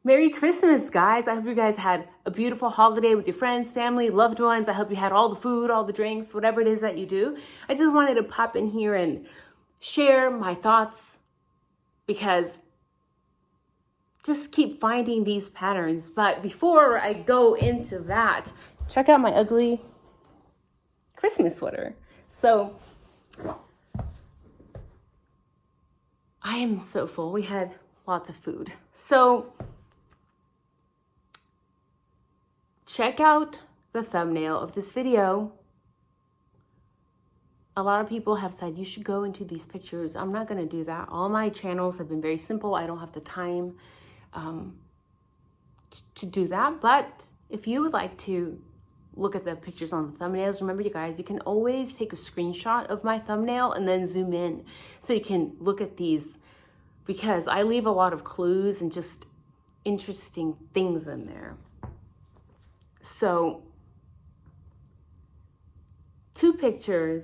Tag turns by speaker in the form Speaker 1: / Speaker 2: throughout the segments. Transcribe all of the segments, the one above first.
Speaker 1: Merry Christmas, guys. I hope you guys had a beautiful holiday with your friends, family, loved ones. I hope you had all the food, all the drinks, whatever it is that you do. I just wanted to pop in here and share my thoughts because just keep finding these patterns. But before I go into that, check out my ugly Christmas sweater. So I am so full. We had lots of food. So check out the thumbnail of this video. A lot of people have said you should go into these pictures. I'm not going to do that. All my channels have been very simple. I don't have the time to do that. But if you would like to look at the pictures on the thumbnails, remember, you guys, you can always take a screenshot of my thumbnail and then zoom in so you can look at these, because I leave a lot of clues and just interesting things in there. So 2 pictures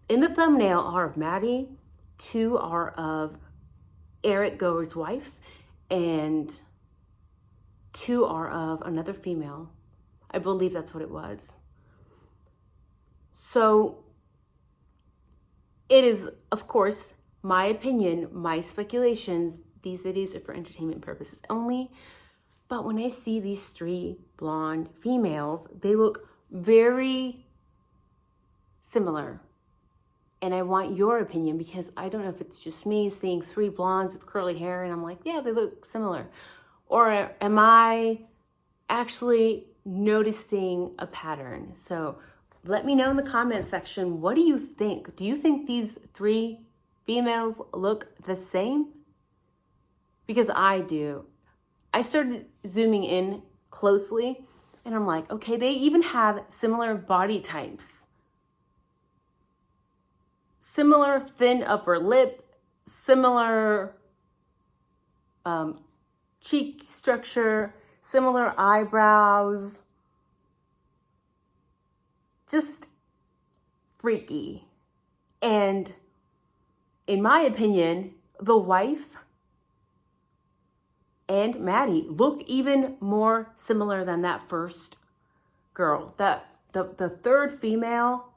Speaker 1: in the thumbnail are of Maddie, 2 are of Eric Goer's wife, and 2 are of another female. I believe that's what it was. So it is, of course, my opinion, my speculations. These videos are for entertainment purposes only. But when I see these 3 blonde females, they look very similar. And I want your opinion, because I don't know if it's just me seeing 3 blondes with curly hair and I'm like, yeah, they look similar. Or am I actually noticing a pattern? So let me know in the comment section, what do you think? Do you think these 3 females look the same? Because I do. I started zooming in closely and I'm like, okay, they even have similar body types. Similar thin upper lip, similar cheek structure, similar eyebrows. Just freaky. And in my opinion, the wife and Maddie look even more similar than that first girl. The third female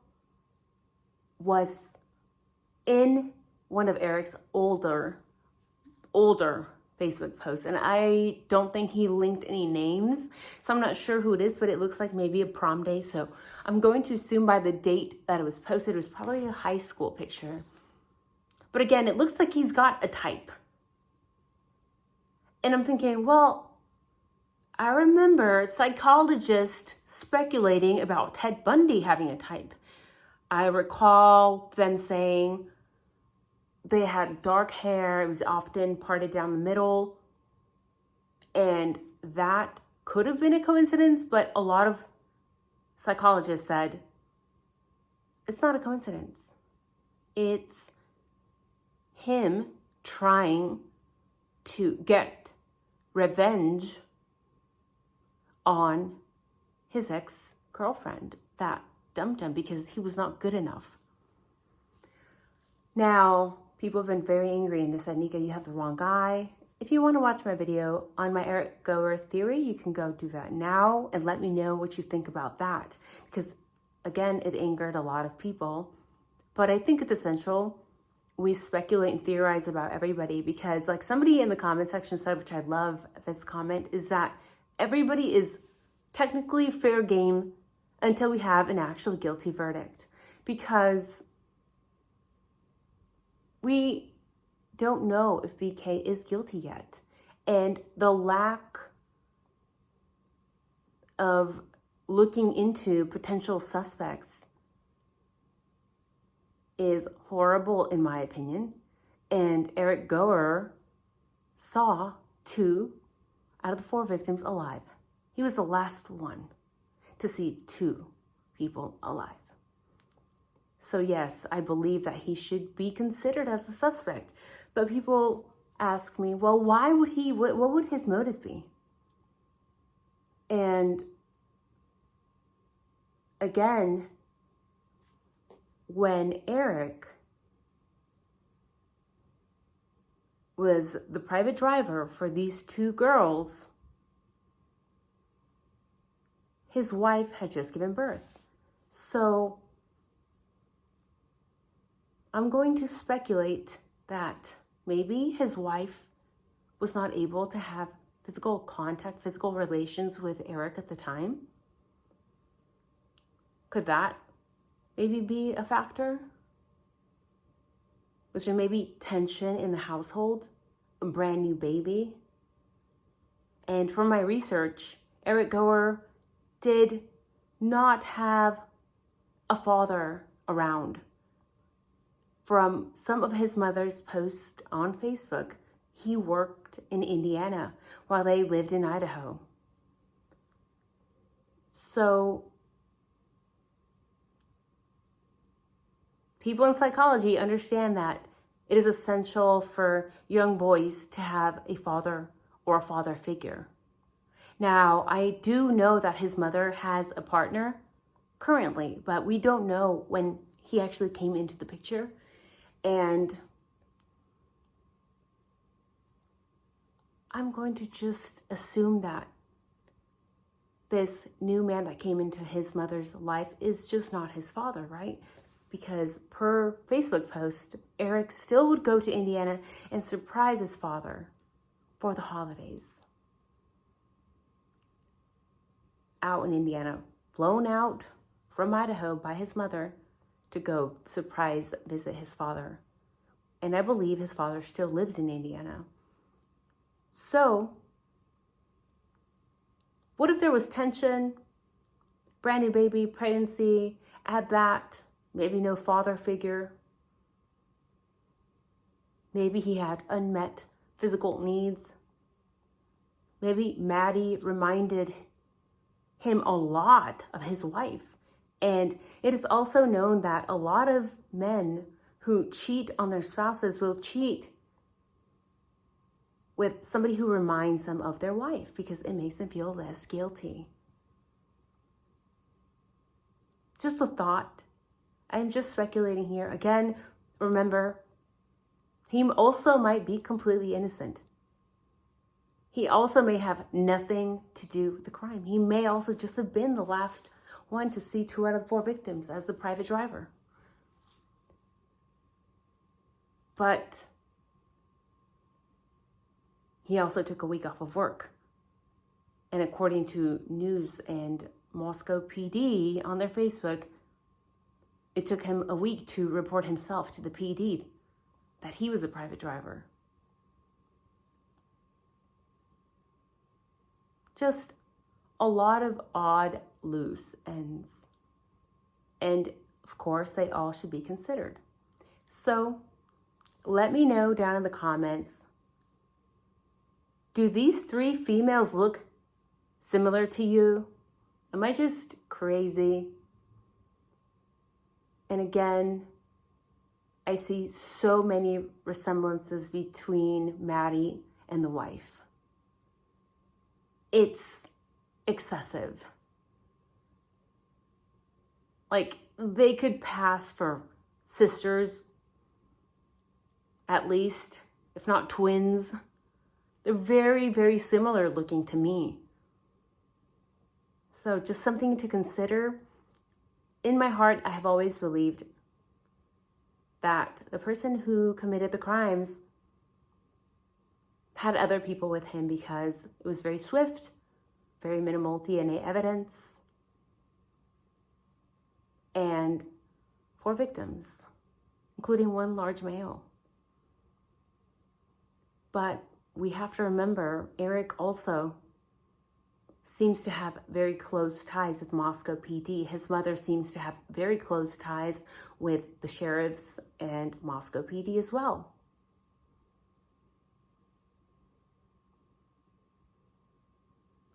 Speaker 1: was in one of Eric's older Facebook posts, and I don't think he linked any names, so I'm not sure who it is, but it looks like maybe a prom day. So I'm going to assume by the date that it was posted, it was probably a high school picture. But again, it looks like he's got a type. And I'm thinking, well, I remember psychologists speculating about Ted Bundy having a type. I recall them saying they had dark hair. It was often parted down the middle. And that could have been a coincidence, but a lot of psychologists said it's not a coincidence. It's him trying to get revenge on his ex-girlfriend that dumped him because he was not good enough. Now, people have been very angry and they said, Nika, you have the wrong guy. If you want to watch my video on my Eric Goer theory, you can go do that now and let me know what you think about that. Because again, it angered a lot of people, but I think it's essential we speculate and theorize about everybody, because like somebody in the comment section said, which I love this comment, is that everybody is technically fair game until we have an actual guilty verdict, because we don't know if VK is guilty yet. And the lack of looking into potential suspects is horrible in my opinion. And Eric Goer saw 2 out of the 4 victims alive. He was the last one to see 2 people alive. So yes, I believe that he should be considered as a suspect. But people ask me, well, why would he, what would his motive be? And again, when Eric was the private driver for these two girls, his wife had just given birth. So I'm going to speculate that maybe his wife was not able to have physical contact, physical relations with Eric at the time. Could that maybe be a factor? Was there maybe tension in the household? A brand new baby? And from my research, Eric Goer did not have a father around. From some of his mother's posts on Facebook, he worked in Indiana while they lived in Idaho. So people in psychology understand that it is essential for young boys to have a father or a father figure. Now, I do know that his mother has a partner currently, but we don't know when he actually came into the picture. And I'm going to just assume that this new man that came into his mother's life is just not his father, right? Because per Facebook post, Eric still would go to Indiana and surprise his father for the holidays. Out in Indiana, flown out from Idaho by his mother to go surprise visit his father. And I believe his father still lives in Indiana. So, what if there was tension, brand new baby, pregnancy, add that, maybe no father figure. Maybe he had unmet physical needs. Maybe Maddie reminded him a lot of his wife. And it is also known that a lot of men who cheat on their spouses will cheat with somebody who reminds them of their wife because it makes them feel less guilty. Just a thought. I'm just speculating here. Again, remember, he also might be completely innocent. He also may have nothing to do with the crime. He may also just have been the last one to see 2 out of 4 victims as the private driver. But he also took a week off of work. And according to News and Moscow PD on their Facebook, it took him a week to report himself to the PD that he was a private driver. Just a lot of odd loose ends. And of course, they all should be considered. So let me know down in the comments, do these 3 females look similar to you? Am I just crazy? And again, I see so many resemblances between Maddie and the wife. It's excessive. Like, they could pass for sisters, at least, if not twins. They're very, very similar looking to me. So just something to consider. In my heart, I have always believed that the person who committed the crimes had other people with him because it was very swift, very minimal DNA evidence, and 4 victims, including 1 large male. But we have to remember, Eric also seems to have very close ties with Moscow PD. His mother seems to have very close ties with the sheriffs and Moscow PD as well.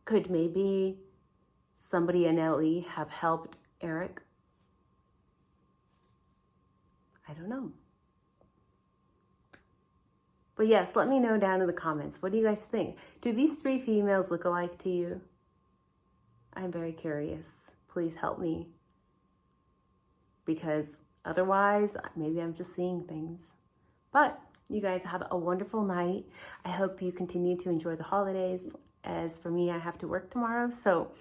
Speaker 1: Could maybe somebody in LE have helped Eric? I don't know. But yes, let me know down in the comments. What do you guys think? Do these 3 females look alike to you? I'm very curious. Please help me. Because otherwise, maybe I'm just seeing things. But You guys have a wonderful night. I hope you continue to enjoy the holidays. As for me, I have to work tomorrow, so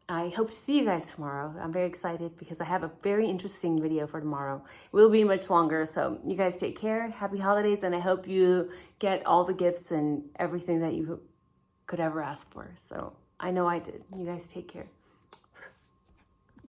Speaker 1: I hope to see you guys tomorrow. I'm very excited because I have a very interesting video for tomorrow. It will be much longer, so you guys take care. Happy holidays, and I hope you get all the gifts and everything that you could ever ask for. So I know I did. You guys take care.